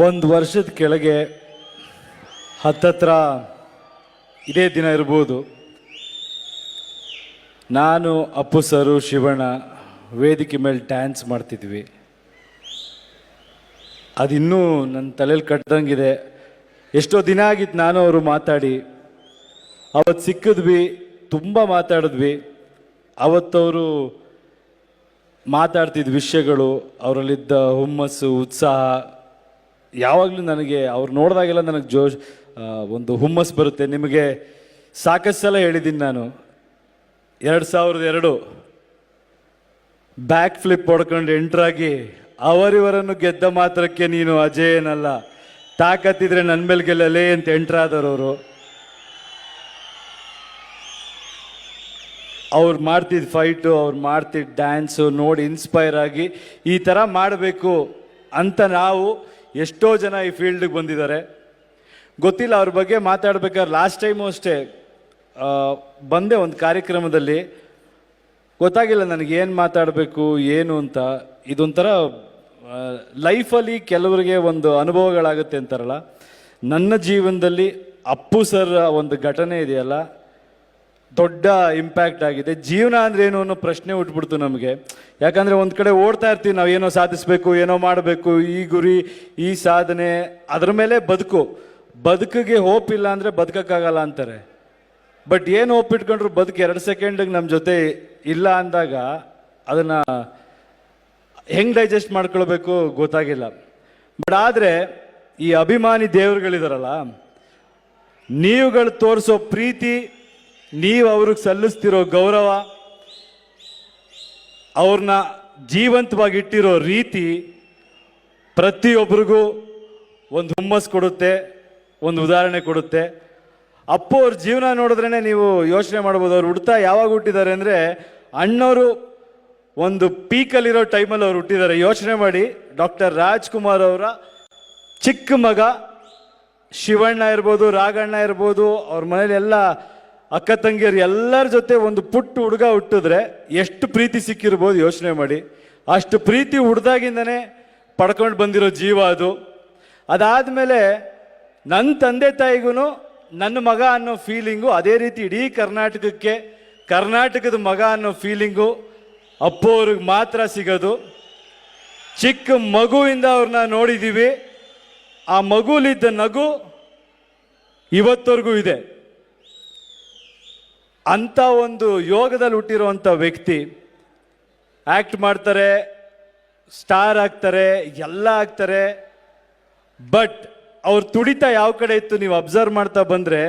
ಒಂದು ವರ್ಷದ ಕೆಳಗೆ ಹತ್ತತ್ರ ಇದೇ ದಿನ ಇರ್ಬೋದು, ನಾನು ಅಪ್ಪು ಸರು ಶಿವಣ್ಣ ವೇದಿಕೆ ಮೇಲೆ ಡ್ಯಾನ್ಸ್ ಮಾಡ್ತಿದ್ವಿ. ಅದಿನ್ನೂ ನನ್ನ ತಲೆಯಲ್ಲಿ ಕಟ್ಟದಂಗಿದೆ. ಎಷ್ಟೋ ದಿನ ಆಗಿತ್ತು ನಾನು ಅವರು ಮಾತಾಡಿ. ಅವತ್ತು ಸಿಕ್ಕಿದ್ವಿ, ತುಂಬ ಮಾತಾಡಿದ್ವಿ. ಅವತ್ತವರು ಮಾತಾಡ್ತಿದ್ದ ವಿಷಯಗಳು, ಅವರಲ್ಲಿದ್ದ ಹುಮ್ಮಸ್ಸು, ಉತ್ಸಾಹ ಯಾವಾಗಲೂ ನನಗೆ ಅವ್ರು ನೋಡಿದಾಗೆಲ್ಲ ನನಗೆ ಒಂದು ಹುಮ್ಮಸ್ಸು ಬರುತ್ತೆ. ನಿಮಗೆ ಸಾಕಷ್ಟು ಸಲ ಹೇಳಿದ್ದೀನಿ ನಾನು. 2002 ಬ್ಯಾಕ್ ಫ್ಲಿಪ್ ಹೊಡ್ಕೊಂಡು ಎಂಟ್ರಾಗಿ ಅವರಿವರನ್ನು ಗೆದ್ದ ಮಾತ್ರಕ್ಕೆ ನೀನು ಅಜೇಯನಲ್ಲ, ತಾಕತ್ತಿದ್ರೆ ನನ್ನ ಮೇಲೆ ಗೆಲ್ಲಲೇ ಅಂತ ಎಂಟ್ರಾದವರು. ಅವ್ರು ಮಾಡ್ತಿದ್ದ ಫೈಟು, ಅವ್ರು ಮಾಡ್ತಿದ್ದ ಡ್ಯಾನ್ಸು ನೋಡಿ ಇನ್ಸ್ಪೈರ್ ಆಗಿ ಈ ಥರ ಮಾಡಬೇಕು ಅಂತ ನಾವು ಎಷ್ಟೋ ಜನ ಈ ಫೀಲ್ಡಿಗೆ ಬಂದಿದ್ದಾರೆ. ಗೊತ್ತಿಲ್ಲ ಅವ್ರ ಬಗ್ಗೆ ಮಾತಾಡ್ಬೇಕಾದ್ರೆ. ಲಾಸ್ಟ್ ಟೈಮು ಅಷ್ಟೇ ಬಂದೆ ಒಂದು ಕಾರ್ಯಕ್ರಮದಲ್ಲಿ, ಗೊತ್ತಾಗಿಲ್ಲ ನನಗೆ ಏನು ಮಾತಾಡಬೇಕು ಏನು ಅಂತ. ಇದೊಂಥರ ಲೈಫಲ್ಲಿ ಕೆಲವರಿಗೆ ಒಂದು ಅನುಭವಗಳಾಗುತ್ತೆ ಅಂತಾರಲ್ಲ, ನನ್ನ ಜೀವನದಲ್ಲಿ ಅಪ್ಪು ಸರ್ ಒಂದು ಘಟನೆ ಇದೆಯಲ್ಲ, ದೊಡ್ಡ ಇಂಪ್ಯಾಕ್ಟ್ ಆಗಿದೆ. ಜೀವನ ಅಂದರೆ ಏನು ಅನ್ನೋ ಪ್ರಶ್ನೆ ಉಟ್ಬಿಡ್ತು ನಮಗೆ. ಯಾಕಂದರೆ ಒಂದು ಕಡೆ ಓಡ್ತಾ ಇರ್ತೀವಿ ನಾವು, ಏನೋ ಸಾಧಿಸಬೇಕು, ಏನೋ ಮಾಡಬೇಕು, ಈ ಗುರಿ, ಈ ಸಾಧನೆ, ಅದ್ರ ಮೇಲೆ ಬದುಕಿಗೆ ಹೋಪ್ ಇಲ್ಲ ಅಂದರೆ ಬದುಕೋಕ್ಕಾಗಲ್ಲ ಅಂತಾರೆ. ಬಟ್ ಏನು ಹೋಪ್ ಇಟ್ಕೊಂಡ್ರು ಬದುಕು 2 ಸೆಕೆಂಡಿಗೆ ನಮ್ಮ ಜೊತೆ ಇಲ್ಲ ಅಂದಾಗ ಅದನ್ನು ಹೆಂಗೆ ಡೈಜೆಸ್ಟ್ ಮಾಡ್ಕೊಳ್ಬೇಕು ಗೊತ್ತಾಗಿಲ್ಲ. ಬಟ್ ಆದರೆ ಈ ಅಭಿಮಾನಿ ದೇವರುಗಳಿದಾರಲ್ಲ, ನೀವುಗಳು ತೋರಿಸೋ ಪ್ರೀತಿ, ನೀವು ಅವ್ರಿಗೆ ಸಲ್ಲಿಸ್ತಿರೋ ಗೌರವ, ಅವ್ರನ್ನ ಜೀವಂತವಾಗಿ ಇಟ್ಟಿರೋ ರೀತಿ ಪ್ರತಿಯೊಬ್ಬರಿಗೂ ಒಂದು ಹುಮ್ಮಸ್ ಕೊಡುತ್ತೆ, ಒಂದು ಉದಾಹರಣೆ ಕೊಡುತ್ತೆ. ಅಪ್ಪು ಅವ್ರ ಜೀವನ ನೋಡಿದ್ರೇ ನೀವು ಯೋಚನೆ ಮಾಡ್ಬೋದು. ಅವ್ರು ಯಾವಾಗ ಹುಟ್ಟಿದ್ದಾರೆ ಅಂದರೆ, ಅಣ್ಣವರು ಒಂದು ಪೀಕಲ್ಲಿರೋ ಟೈಮಲ್ಲಿ ಅವ್ರು ಹುಟ್ಟಿದ್ದಾರೆ. ಯೋಚನೆ ಮಾಡಿ, ಡಾಕ್ಟರ್ ರಾಜ್ಕುಮಾರ್ ಅವರ ಚಿಕ್ಕ ಮಗ ಶಿವಣ್ಣ ಇರ್ಬೋದು, ರಾಘಣ್ಣ ಇರ್ಬೋದು, ಅವ್ರ ಮನೇಲಿ ಎಲ್ಲ ಅಕ್ಕ ತಂಗಿಯರು ಎಲ್ಲರ ಜೊತೆ ಒಂದು ಪುಟ್ಟ ಹುಡುಗ ಹುಟ್ಟಿದ್ರೆ ಎಷ್ಟು ಪ್ರೀತಿ ಸಿಕ್ಕಿರ್ಬೋದು ಯೋಚನೆ ಮಾಡಿ. ಅಷ್ಟು ಪ್ರೀತಿ ಹುಡ್ದಾಗಿಂದನೇ ಪಡ್ಕೊಂಡು ಬಂದಿರೋ ಜೀವ ಅದು. ಅದಾದಮೇಲೆ ನನ್ನ ತಂದೆ ತಾಯಿಗೂ ನನ್ನ ಮಗ ಅನ್ನೋ ಫೀಲಿಂಗು ಅದೇ ರೀತಿ ಇಡೀ ಕರ್ನಾಟಕಕ್ಕೆ ಕರ್ನಾಟಕದ ಮಗ ಅನ್ನೋ ಫೀಲಿಂಗು ಅಪ್ಪು ಅವ್ರಿಗೆ ಮಾತ್ರ ಸಿಗೋದು. ಚಿಕ್ಕ ಮಗುವಿಂದ ಅವ್ರನ್ನ ನೋಡಿದ್ದೀವಿ. ಆ ಮಗುಲಿದ್ದ ನಗು ಇವತ್ತವರೆಗೂ ಇದೆ. ಅಂಥ ಒಂದು ಯೋಗದಲ್ಲಿ ಹುಟ್ಟಿರುವಂಥ ವ್ಯಕ್ತಿ ಆ್ಯಕ್ಟ್ ಮಾಡ್ತಾರೆ, ಸ್ಟಾರ್ ಆಗ್ತಾರೆ, ಎಲ್ಲ ಆಗ್ತಾರೆ. ಬಟ್ ಅವ್ರ ತುಡಿತ ಯಾವ ಕಡೆ ಇತ್ತು ನೀವು ಅಬ್ಸರ್ವ್ ಮಾಡ್ತಾ ಬಂದರೆ,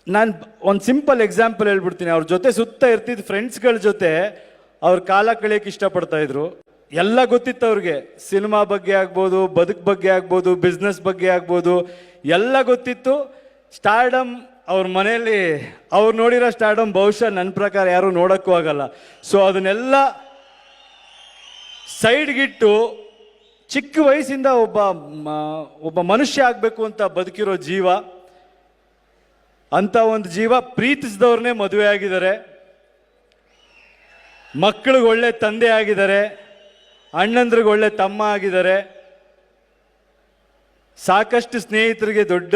ನಾನು ಒಂದು ಸಿಂಪಲ್ ಎಕ್ಸಾಂಪಲ್ ಹೇಳ್ಬಿಡ್ತೀನಿ. ಅವ್ರ ಜೊತೆ ಸುತ್ತ ಇರ್ತಿದ್ದ ಫ್ರೆಂಡ್ಸ್ಗಳ ಜೊತೆ ಅವ್ರ ಕಾಲ ಕಳೆಯೋಕೆ ಇಷ್ಟಪಡ್ತಾಯಿದ್ರು. ಎಲ್ಲ ಗೊತ್ತಿತ್ತು ಅವ್ರಿಗೆ. ಸಿನಿಮಾ ಬಗ್ಗೆ ಆಗ್ಬೋದು, ಬದುಕು ಬಗ್ಗೆ ಆಗ್ಬೋದು, ಬಿಸ್ನೆಸ್ ಬಗ್ಗೆ ಆಗ್ಬೋದು, ಎಲ್ಲ ಗೊತ್ತಿತ್ತು. ಸ್ಟಾರ್ಡಮ್ ಅವ್ರ ಮನೆಯಲ್ಲಿ ಅವ್ರು ನೋಡಿರೋ ಸ್ಟಾರ್ಡಮ್ ಬಹುಶಃ ನನ್ನ ಪ್ರಕಾರ ಯಾರೂ ನೋಡೋಕ್ಕೂ ಆಗಲ್ಲ. ಸೊ ಅದನ್ನೆಲ್ಲ ಸೈಡ್ಗಿಟ್ಟು ಚಿಕ್ಕ ವಯಸ್ಸಿಂದ ಒಬ್ಬ ಮನುಷ್ಯ ಆಗಬೇಕು ಅಂತ ಬದುಕಿರೋ ಜೀವ. ಅಂಥ ಒಂದು ಜೀವ ಪ್ರೀತಿಸಿದವ್ರನ್ನೇ ಮದುವೆ ಆಗಿದ್ದಾರೆ, ಮಕ್ಕಳಿಗೆ ಒಳ್ಳೆ ತಂದೆ ಆಗಿದ್ದಾರೆ, ಅಣ್ಣಂದ್ರಿಗೆ ಒಳ್ಳೆ ತಮ್ಮ ಆಗಿದ್ದಾರೆ, ಸಾಕಷ್ಟು ಸ್ನೇಹಿತರಿಗೆ ದೊಡ್ಡ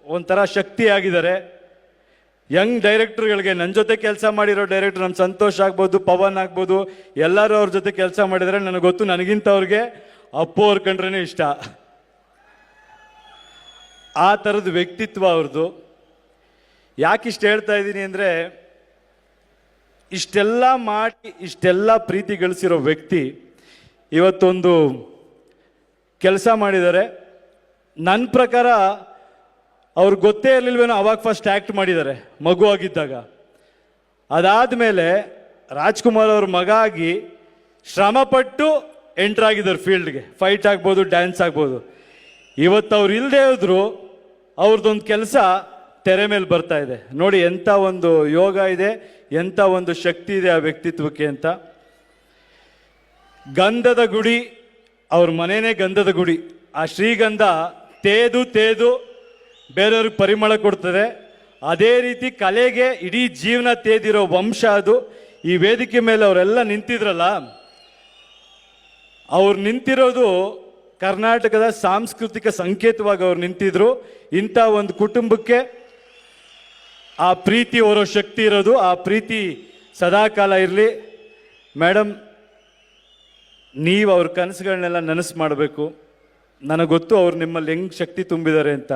ಒಂಥರ ಶಕ್ತಿ ಆಗಿದ್ದಾರೆ. ಯಂಗ್ ಡೈರೆಕ್ಟರ್ಗಳಿಗೆ, ನನ್ನ ಜೊತೆ ಕೆಲಸ ಮಾಡಿರೋ ಡೈರೆಕ್ಟರ್ ನಮ್ಮ ಸಂತೋಷ್ ಆಗ್ಬೋದು, ಪವನ್ ಆಗ್ಬೋದು, ಎಲ್ಲರೂ ಅವ್ರ ಜೊತೆ ಕೆಲಸ ಮಾಡಿದರೆ ನನಗೆ ಗೊತ್ತು. ನನಗಿಂತ ಅವ್ರಿಗೆ ಅಪ್ಪು ಅವ್ರ ಕಂಡ್ರೇ ಇಷ್ಟ. ಆ ಥರದ ವ್ಯಕ್ತಿತ್ವ ಅವ್ರದ್ದು. ಯಾಕಿಷ್ಟು ಹೇಳ್ತಾ ಇದ್ದೀನಿ ಅಂದರೆ, ಇಷ್ಟೆಲ್ಲ ಮಾಡಿ ಇಷ್ಟೆಲ್ಲ ಪ್ರೀತಿ ಗಳಿಸಿರೋ ವ್ಯಕ್ತಿ ಇವತ್ತೊಂದು ಕೆಲಸ ಮಾಡಿದ್ದಾರೆ. ನನ್ನ ಪ್ರಕಾರ ಅವ್ರಿಗೆ ಗೊತ್ತೇ ಇರಲಿಲ್ವೇನೋ, ಅವಾಗ ಫಸ್ಟ್ ಆ್ಯಕ್ಟ್ ಮಾಡಿದ್ದಾರೆ ಮಗು ಆಗಿದ್ದಾಗ. ಅದಾದಮೇಲೆ ರಾಜ್ಕುಮಾರ್ ಅವ್ರ ಮಗ ಆಗಿ ಶ್ರಮಪಟ್ಟು ಎಂಟ್ರಾಗಿದ್ದಾರೆ ಫೀಲ್ಡ್ಗೆ. ಫೈಟ್ ಆಗ್ಬೋದು, ಡ್ಯಾನ್ಸ್ ಆಗ್ಬೋದು. ಇವತ್ತು ಅವ್ರು ಇಲ್ಲದೆ ಹೋದ್ರು ಅವ್ರದ್ದೊಂದು ಕೆಲಸ ತೆರೆ ಮೇಲೆ ಬರ್ತಾ ಇದೆ. ನೋಡಿ ಎಂಥ ಒಂದು ಯೋಗ ಇದೆ, ಎಂಥ ಒಂದು ಶಕ್ತಿ ಇದೆ ಆ ವ್ಯಕ್ತಿತ್ವಕ್ಕೆ ಅಂತ. ಗಂಧದ ಗುಡಿ, ಅವ್ರ ಮನೆಯೇ ಗಂಧದ ಗುಡಿ. ಆ ಶ್ರೀಗಂಧ ತೇದು ಬೇರೆಯವ್ರಿಗೆ ಪರಿಮಳ ಕೊಡ್ತದೆ. ಅದೇ ರೀತಿ ಕಲೆಗೆ ಇಡೀ ಜೀವನ ತೇದಿರೋ ವಂಶ ಅದು. ಈ ವೇದಿಕೆ ಮೇಲೆ ಅವರೆಲ್ಲ ನಿಂತಿದ್ರಲ್ಲ, ಅವ್ರು ನಿಂತಿರೋದು ಕರ್ನಾಟಕದ ಸಾಂಸ್ಕೃತಿಕ ಸಂಕೇತವಾಗಿ ಅವ್ರು ನಿಂತಿದ್ರು. ಇಂಥ ಒಂದು ಕುಟುಂಬಕ್ಕೆ ಆ ಪ್ರೀತಿ ಹೊರೋ ಶಕ್ತಿ ಇರೋದು, ಆ ಪ್ರೀತಿ ಸದಾಕಾಲ ಇರಲಿ. ಮೇಡಮ್, ನೀವು ಅವ್ರ ಕನಸುಗಳನ್ನೆಲ್ಲ ನನಸು ಮಾಡಬೇಕು. ನನಗೆ ಗೊತ್ತು ಅವ್ರು ನಿಮ್ಮಲ್ಲಿ ಹೆಂಗೆ ಶಕ್ತಿ ತುಂಬಿದ್ದಾರೆ ಅಂತ.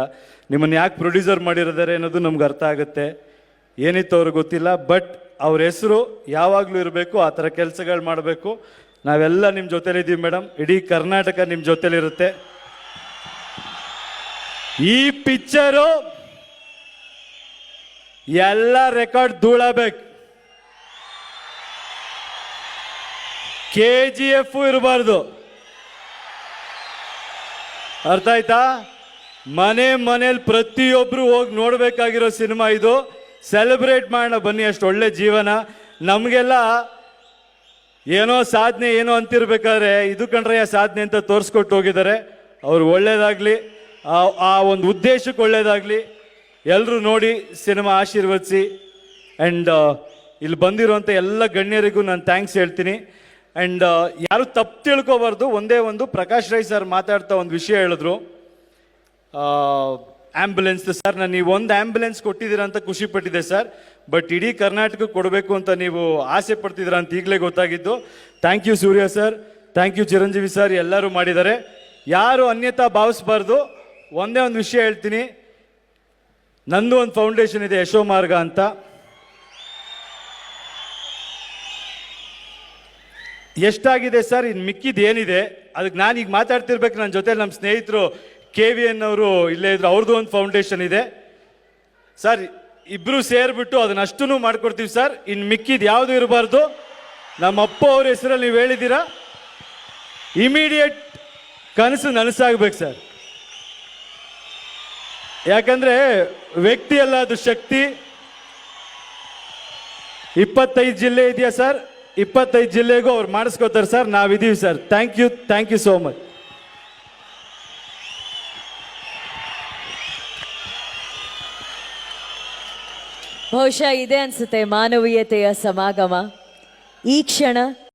ನಿಮ್ಮನ್ನು ಯಾಕೆ ಪ್ರೊಡ್ಯೂಸರ್ ಮಾಡಿರೋದಾರೆ ಅನ್ನೋದು ನಮ್ಗೆ ಅರ್ಥ ಆಗುತ್ತೆ. ಏನಿತ್ತು ಅವ್ರಿಗೆ ಗೊತ್ತಿಲ್ಲ, ಬಟ್ ಅವ್ರ ಹೆಸರು ಯಾವಾಗಲೂ ಇರಬೇಕು. ಆ ಥರ ಕೆಲಸಗಳು ಮಾಡಬೇಕು. ನಾವೆಲ್ಲ ನಿಮ್ಮ ಜೊತೆಲಿದ್ದೀವಿ ಮೇಡಮ್. ಇಡೀ ಕರ್ನಾಟಕ ನಿಮ್ಮ ಜೊತೆಲಿರುತ್ತೆ. ಈ ಪಿಕ್ಚರು ಎಲ್ಲ ರೆಕಾರ್ಡ್ ಧೂಳಬೇಕು. KGF ಇರಬಾರ್ದು. ಅರ್ಥ ಆಯ್ತಾ? ಮನೇಲಿ ಪ್ರತಿಯೊಬ್ರು ಹೋಗಿ ನೋಡ್ಬೇಕಾಗಿರೋ ಸಿನಿಮಾ ಇದು. ಸೆಲೆಬ್ರೇಟ್ ಮಾಡೋಣ ಬನ್ನಿ. ಅಷ್ಟು ಒಳ್ಳೆ ಜೀವನ ನಮಗೆಲ್ಲ. ಏನೋ ಸಾಧನೆ ಏನೋ ಅಂತಿರ್ಬೇಕಾದ್ರೆ ಇದು ಕಣ್ರಯ್ಯ ಸಾಧನೆ ಅಂತ ತೋರಿಸ್ಕೊಟ್ಟು ಹೋಗಿದ್ದಾರೆ. ಅವ್ರು ಒಳ್ಳೇದಾಗ್ಲಿ, ಆ ಒಂದು ಉದ್ದೇಶಕ್ಕೆ ಒಳ್ಳೇದಾಗ್ಲಿ. ಎಲ್ಲರೂ ನೋಡಿ ಸಿನಿಮಾ ಆಶೀರ್ವದಿಸಿ. ಆ್ಯಂಡ್ ಇಲ್ಲಿ ಬಂದಿರುವಂಥ ಎಲ್ಲ ಗಣ್ಯರಿಗೂ ನಾನು ಥ್ಯಾಂಕ್ಸ್ ಹೇಳ್ತೀನಿ. ಆ್ಯಂಡ್ ಯಾರು ತಪ್ಪು ತಿಳ್ಕೊಬಾರ್ದು. ಒಂದೇ ಒಂದು ಪ್ರಕಾಶ್ ರೈ ಸರ್ ಮಾತಾಡ್ತಾ ಒಂದು ವಿಷಯ ಹೇಳಿದ್ರು, ಆ್ಯಂಬುಲೆನ್ಸ್. ಸರ್, ನಾನು ನೀವು ಒಂದು ಆ್ಯಂಬುಲೆನ್ಸ್ ಕೊಟ್ಟಿದ್ದೀರಾ ಅಂತ ಖುಷಿ ಪಟ್ಟಿದ್ದೆ ಸರ್. ಬಟ್ ಇಡೀ ಕರ್ನಾಟಕಕ್ಕೆ ಕೊಡಬೇಕು ಅಂತ ನೀವು ಆಸೆ ಪಡ್ತಿದ್ದೀರಾ ಅಂತ ಈಗಲೇ ಗೊತ್ತಾಗಿದ್ದು. Thank you Surya sir, thank you Chiranjeevi sir. ಎಲ್ಲರೂ ಮಾಡಿದ್ದಾರೆ. ಯಾರು ಅನ್ಯತಾ ಭಾವಿಸ್ಬಾರ್ದು. ಒಂದೇ ಒಂದು ವಿಷಯ ಹೇಳ್ತೀನಿ. ನಂದು ಒಂದು ಫೌಂಡೇಶನ್ ಇದೆ, ಯಶೋಮಾರ್ಗ ಅಂತ. ಎಷ್ಟಾಗಿದೆ ಸರ್, ಇನ್ನು ಮಿಕ್ಕಿದ್ದು ಏನಿದೆ ಅದಕ್ಕೆ ನಾನು ಈಗ ಮಾತಾಡ್ತಿರ್ಬೇಕು. ನನ್ನ ಜೊತೆ ನಮ್ಮ ಸ್ನೇಹಿತರು KVN ಅವರು ಇಲ್ಲೇ ಇದ್ರು. ಅವ್ರದ್ದು ಒಂದು ಫೌಂಡೇಶನ್ ಇದೆ ಸರ್. ಇಬ್ಬರು ಸೇರಿಬಿಟ್ಟು ಅದನ್ನಷ್ಟೂ ಮಾಡ್ಕೊಡ್ತೀವಿ ಸರ್. ಇನ್ನು ಮಿಕ್ಕಿದ್ದು ಯಾವುದು ಇರಬಾರ್ದು. ನಮ್ಮ ಅಪ್ಪ ಅವ್ರ ಹೆಸರಲ್ಲಿ ನೀವು ಹೇಳಿದ್ದೀರಾ, ಇಮಿಡಿಯೇಟ್ ಕನಸು ನನಸಾಗಬೇಕು ಸರ್. ಯಾಕಂದರೆ ವ್ಯಕ್ತಿ ಅಲ್ಲ, ಅದು ಶಕ್ತಿ. 25 ಜಿಲ್ಲೆ ಇದೆಯಾ ಸರ್? 25 ಜಿಲ್ಲೆಗೂ ಅವ್ರು ಮಾಡಿಸ್ಕೋತಾರೆ ಸರ್. ನಾವಿದ್ದೀವಿ sir. Thank you so much. ಬಹುಶಃ ಇದೆ ಅನ್ಸುತ್ತೆ ಮಾನವೀಯತೆಯ ಸಮಾಗಮ ಈ ಕ್ಷಣ.